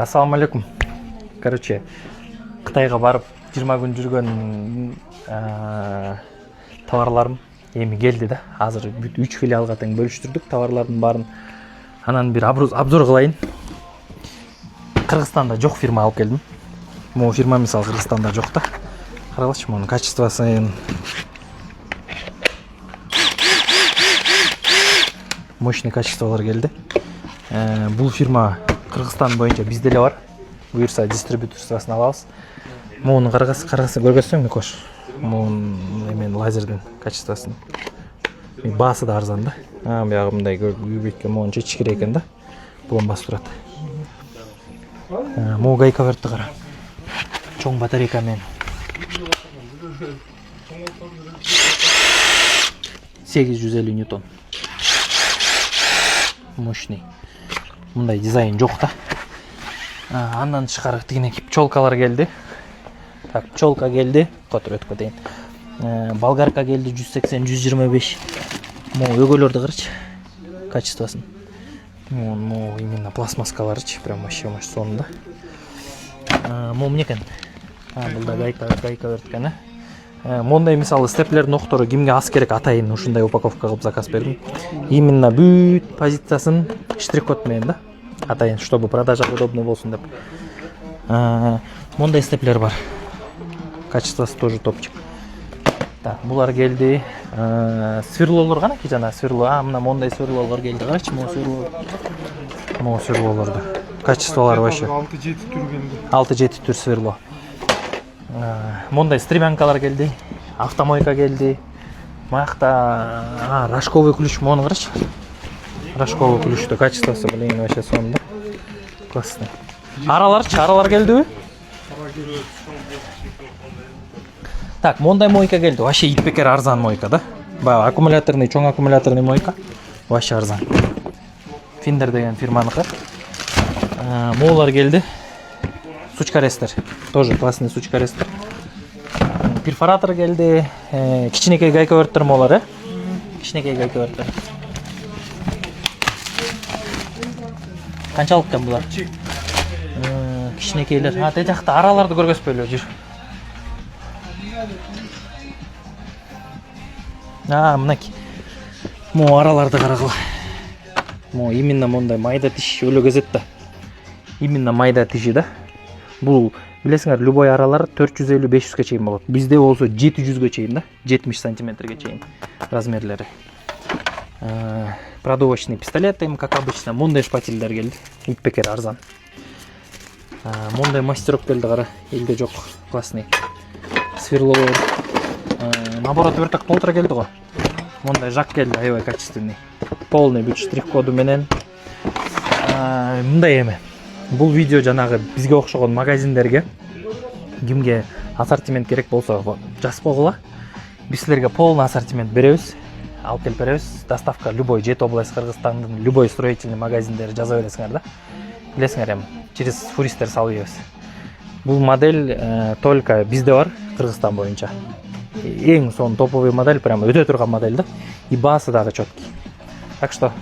Ассаламу алейкум. Короче, Қытайға барып 20 күн жүрген товарларым эми келди да. Азыр 3 филиалга тең бөлүштүрдүк товарлардын барын. Анан бир обзор кылайын. Кыргызстанда жок фирма алып келдим. Могу фирма мисалы Кыргызстанда жок да. Карагылчы мунун качествосын. Мощный качестволор келди. Бул фирма Кыргызстан боюнча бизде эле бар. Буюрса дистрибьюторствосын алабыз. Муну карагысы көргөзсөң Микош. Мунун лазердин качествосын. Баасы да арзан да. Буягы мындай көбөйткө монча чикире экен да. Булон басып турат. Могу гайка бертти кара. Чоң батарейка менен. 850 ньютон. Мощный. Мындай дизайн жок да. Андан тышкары тигине пчелкалар келди. Так, пчелка келди. Котур өткө дейин. Болгарка келди 180-125. Могу өгөлөрдү карачы. Качествосын. Могу именно пластмаскаларчы, прям вообще сонда. Могу эмне экен? Бул да гайка өрткөн. Мондай мисалы степлердин октору кимге аз керек атайын ушундай упаковка кылып заказ бердим. Именно бүт позициясын штрих-код менен да. Атайын, чтобы продажа удобно болсун деп. Мондай степлер бар. Качествосы тоже топчик. Так, булар келди. Сверлолор канаки жана сверло. Мына мондай сверлолор келди. Карачы, могу сверлолорду. Качестволары вообще 6-7 түр келди. 6-7 түр сверло. Мондай стремянкалар келди. Автомойка келди. Мақта рожковый ключ мону карачы. Рожковый ключтө качествосы блин вообще сонда. Классно. Аралар келдиби? Так, мондай мойка келди. Вообще иппекер арзан мойка да. Баягы аккумуляторный, чоң аккумуляторный мойка. Вообще арзан. Финдер деген фирманыкы. Моулар келди. Сучкарестер. Тоже классный сучкарестер. Перфоратор келди. Кичинекей гайка өрттөр молар, Кичинекей гайка өрттөр. Канчалык экен булар? Кичинекейлер. Тээ жакта араларды көргөзбөйлү жүр. Мынакей. Могу араларды карагыла. Могу именно мондай майда тиш өлө кезет да. Именно майда тиши да. Бул билесиңер, любой аралар 450-500ге чейин болот. Бизде болсо 700ге чейин да, 70 сантиметрге чейин размерлери. Продовочный пистолет, как обычно, мондай шпателдер келди. Иппекер арзан. Мондай мастерок келди кара, элде жок, классный. Сверлолор. Набор отверток толтура келди го. Мондай жак келди, аябай качественный. Полный бүт штрих-коду менен. Мындай эме. Бул видео жанагы бизге окшогон магазиндерге кимге ассортимент керек болсо жазып койгула. Биз силерге полный ассортимент беребиз. Алып келип беребиз. Доставка любой Жети область Кыргызстандын любой строительный магазиндери жаза бересиңер да. Билесиңер эми через фуристер салып ийбиз. Бул модель только бизде бар Кыргызстан боюнча. Эң сон топовый модель, прямо өтө турган модель да. И баасы дагы чёткий. Так что